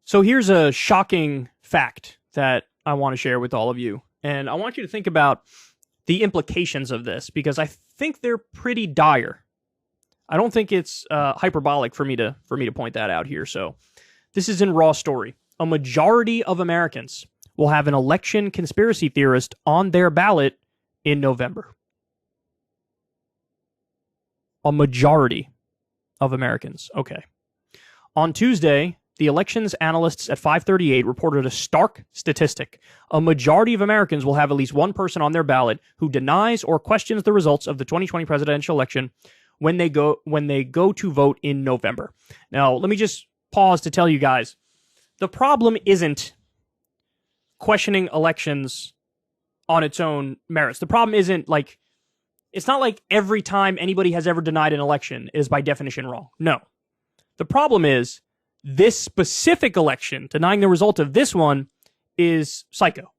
So here's a shocking fact that I want to share with all of you. And I want you to think about the implications of this, because I think they're pretty dire. I don't think it's hyperbolic for me to point that out here. So this is in Raw Story. A majority of Americans will have an election conspiracy theorist on their ballot in November. A majority of Americans. Okay. On Tuesday, the elections analysts at 538 reported a stark statistic. A majority of Americans will have at least one person on their ballot who denies or questions the results of the 2020 presidential election when they go to vote in November. Now, let me just pause to tell you guys, the problem isn't questioning elections on its own merits. The problem isn't like, it's not like every time anybody has ever denied an election is by definition wrong. No. The problem is this specific election, denying the result of this one, is psycho.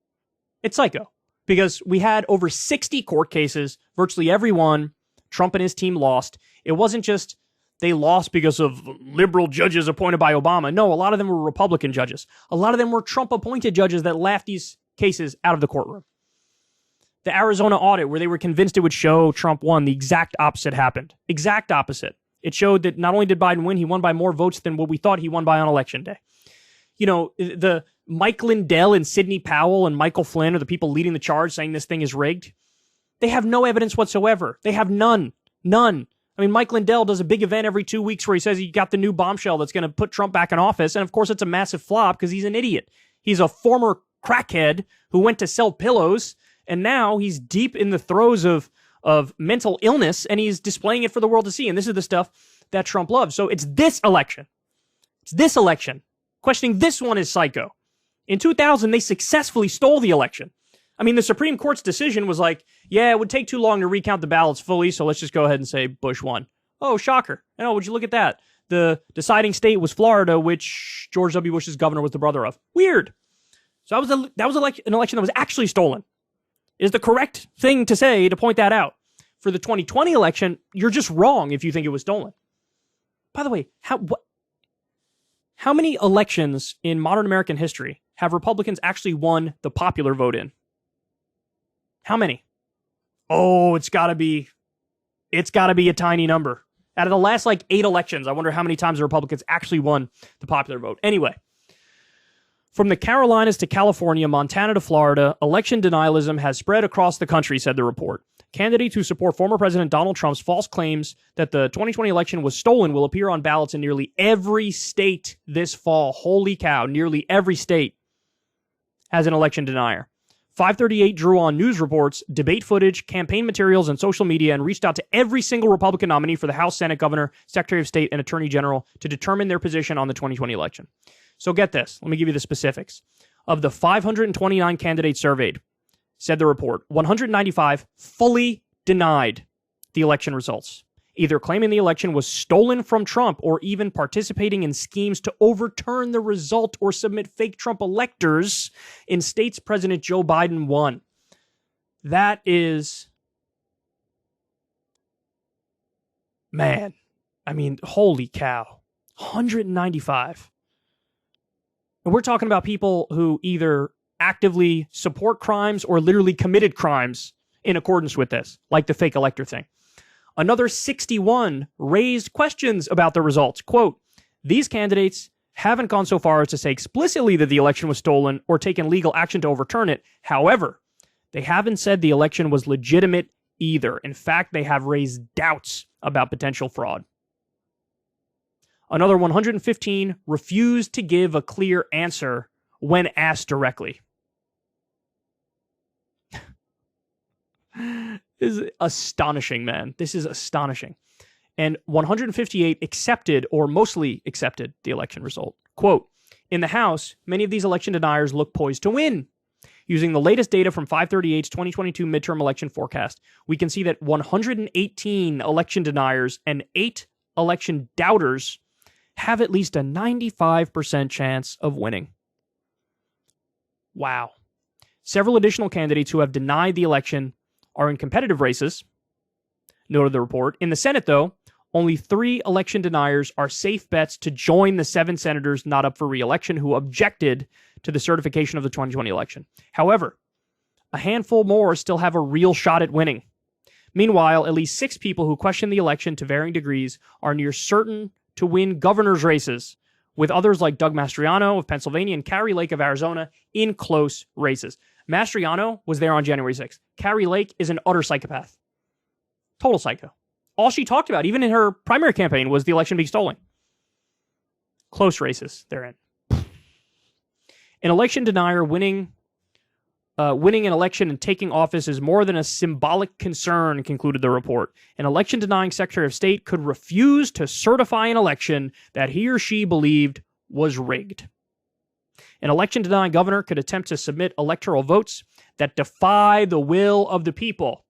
It's psycho. Because we had over 60 court cases, virtually every one Trump and his team lost. It wasn't just they lost because of liberal judges appointed by Obama. No, a lot of them were Republican judges. A lot of them were Trump-appointed judges that laughed these cases out of the courtroom. The Arizona audit, where they were convinced it would show Trump won, the exact opposite happened. Exact opposite. It showed that not only did Biden win, he won by more votes than what we thought he won by on election day. You know, the Mike Lindell and Sidney Powell and Michael Flynn are the people leading the charge saying this thing is rigged. They have no evidence whatsoever. They have none. None. I mean, Mike Lindell does a big event every 2 weeks where he says he got the new bombshell that's going to put Trump back in office. And of course, it's a massive flop because he's an idiot. He's a former crackhead who went to sell pillows. And now he's deep in the throes of mental illness, and he's displaying it for the world to see. And this is the stuff that Trump loves. So it's this election. It's this election. Questioning this one is psycho. In 2000, they successfully stole the election. I mean, the Supreme Court's decision was like, yeah, it would take too long to recount the ballots fully, so let's just go ahead and say Bush won. Oh, shocker. Oh, would you look at that? The deciding state was Florida, which George W. Bush's governor was the brother of. Weird. So that was an election that was actually stolen. Is the correct thing to say to point that out. For the 2020 election, you're just wrong if you think it was stolen. By the way, how many elections in modern American history have Republicans actually won the popular vote in? How many? Oh, it's got to be a tiny number. Out of the last 8 elections, I wonder how many times the Republicans actually won the popular vote. Anyway, from the Carolinas to California, Montana to Florida, election denialism has spread across the country, said the report. Candidates who support former President Donald Trump's false claims that the 2020 election was stolen will appear on ballots in nearly every state this fall. Holy cow, nearly every state has an election denier. 538 drew on news reports, debate footage, campaign materials, and social media, and reached out to every single Republican nominee for the House, Senate, Governor, Secretary of State, and Attorney General to determine their position on the 2020 election. So get this. Let me give you the specifics. Of the 529 candidates surveyed, said the report, 195 fully denied the election results, either claiming the election was stolen from Trump or even participating in schemes to overturn the result or submit fake Trump electors in states President Joe Biden won. That is, man, I mean, holy cow, 195. And we're talking about people who either actively support crimes or literally committed crimes in accordance with this, like the fake elector thing. Another 61 raised questions about the results. Quote, these candidates haven't gone so far as to say explicitly that the election was stolen or taken legal action to overturn it. However, they haven't said the election was legitimate either. In fact, they have raised doubts about potential fraud. Another 115 refused to give a clear answer when asked directly. This is astonishing, man. This is astonishing. And 158 accepted or mostly accepted the election result. Quote, in the House, many of these election deniers look poised to win. Using the latest data from 538's 2022 midterm election forecast, we can see that 118 election deniers and 8 election doubters have at least a 95% chance of winning. Wow. Several additional candidates who have denied the election are in competitive races, noted the report. In the Senate, though, only 3 election deniers are safe bets to join the 7 senators not up for re-election who objected to the certification of the 2020 election. However, a handful more still have a real shot at winning. Meanwhile, at least 6 people who question the election to varying degrees are near certain to win governor's races, with others like Doug Mastriano of Pennsylvania and Kari Lake of Arizona in close races. Mastriano was there on January 6th. Kari Lake is an utter psychopath. Total psycho. All she talked about, even in her primary campaign, was the election being stolen. Close races they're in. An election denier winning an election and taking office is more than a symbolic concern, concluded the report. An election-denying Secretary of State could refuse to certify an election that he or she believed was rigged. An election-denying governor could attempt to submit electoral votes that defy the will of the people.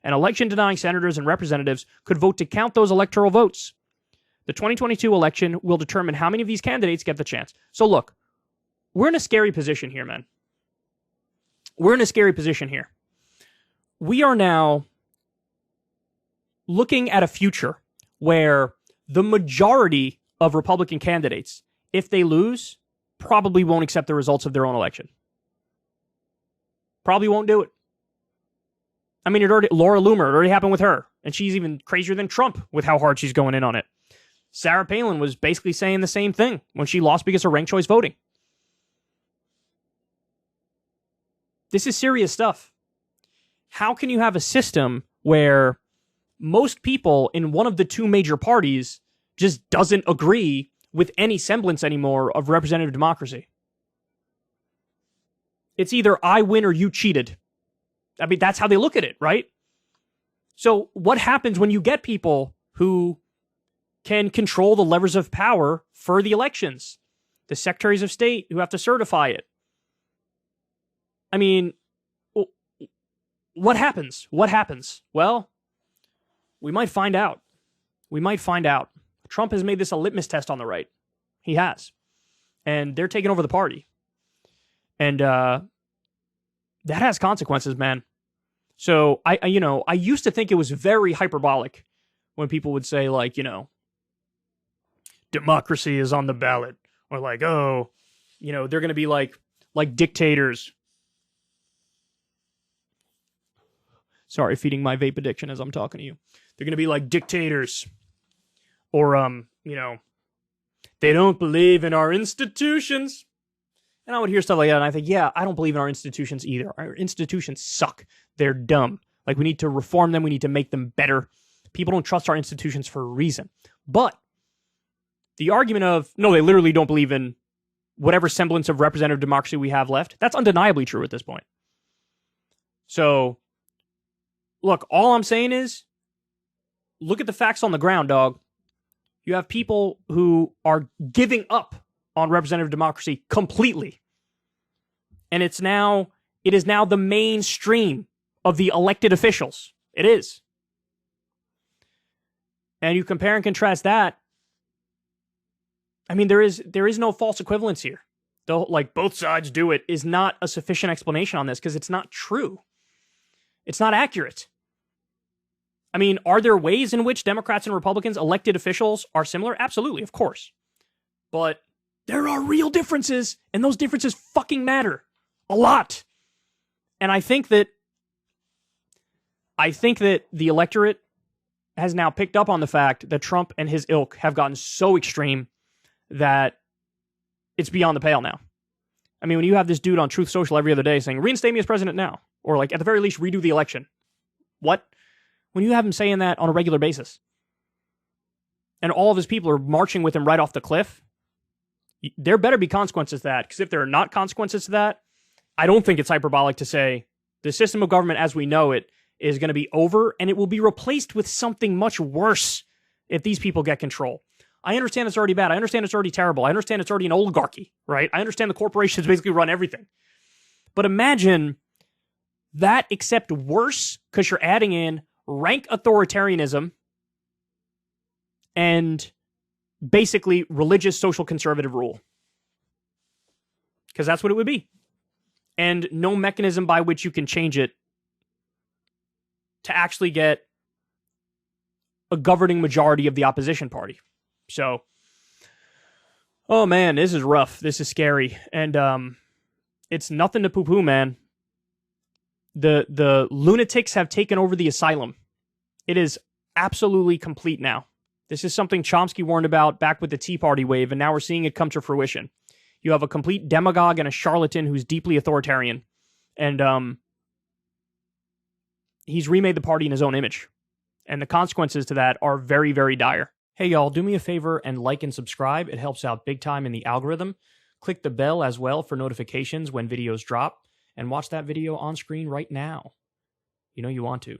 And election-denying senators and representatives could vote to count those electoral votes. The 2022 election will determine how many of these candidates get the chance. So look, we're in a scary position here, man. We're in a scary position here. We are now looking at a future where the majority of Republican candidates, if they lose, probably won't accept the results of their own election. Probably won't do it. I mean, Laura Loomer, it already happened with her. And she's even crazier than Trump with how hard she's going in on it. Sarah Palin was basically saying the same thing when she lost because of ranked choice voting. This is serious stuff. How can you have a system where most people in one of the 2 major parties just doesn't agree with any semblance anymore of representative democracy? It's either I win or you cheated. I mean, that's how they look at it, right? So what happens when you get people who can control the levers of power for the elections? The secretaries of state who have to certify it. I mean, what happens? What happens? Well, we might find out. We might find out. Trump has made this a litmus test on the right. He has. And they're taking over the party. And that has consequences, man. So, I used to think it was very hyperbolic when people would say, like, democracy is on the ballot. Or like, oh, they're going to be like dictators. Sorry, feeding my vape addiction as I'm talking to you. They're going to be like dictators. Or, they don't believe in our institutions. And I would hear stuff like that, and I think, yeah, I don't believe in our institutions either. Our institutions suck. They're dumb. Like, we need to reform them. We need to make them better. People don't trust our institutions for a reason. But the argument of, no, they literally don't believe in whatever semblance of representative democracy we have left, that's undeniably true at this point. So, look, all I'm saying is, look at the facts on the ground, dog. You have people who are giving up on representative democracy completely. And it is now the mainstream of the elected officials. It is. And you compare and contrast that. I mean, there is no false equivalence here. Though, like, both sides do it is not a sufficient explanation on this because it's not true. It's not accurate. I mean, are there ways in which Democrats and Republicans, elected officials, are similar? Absolutely, of course. But there are real differences, and those differences fucking matter a lot. And I think that the electorate has now picked up on the fact that Trump and his ilk have gotten so extreme that it's beyond the pale now. I mean, when you have this dude on Truth Social every other day saying, reinstate me as president now, or like at the very least redo the election. What? When you have him saying that on a regular basis, and all of his people are marching with him right off the cliff, there better be consequences to that, because if there are not consequences to that, I don't think it's hyperbolic to say the system of government as we know it is going to be over, and it will be replaced with something much worse if these people get control. I understand it's already bad. I understand it's already terrible. I understand it's already an oligarchy, right? I understand the corporations basically run everything. But imagine that except worse, because you're adding in rank authoritarianism and basically religious social conservative rule. Because that's what it would be. And no mechanism by which you can change it to actually get a governing majority of the opposition party. So, oh man, this is rough. This is scary. And it's nothing to poo-poo, man. The lunatics have taken over the asylum. It is absolutely complete now. This is something Chomsky warned about back with the Tea Party wave, and now we're seeing it come to fruition. You have a complete demagogue and a charlatan who's deeply authoritarian. And he's remade the party in his own image. And the consequences to that are very, very dire. Hey, y'all, do me a favor and like and subscribe. It helps out big time in the algorithm. Click the bell as well for notifications when videos drop. And watch that video on screen right now. You know you want to.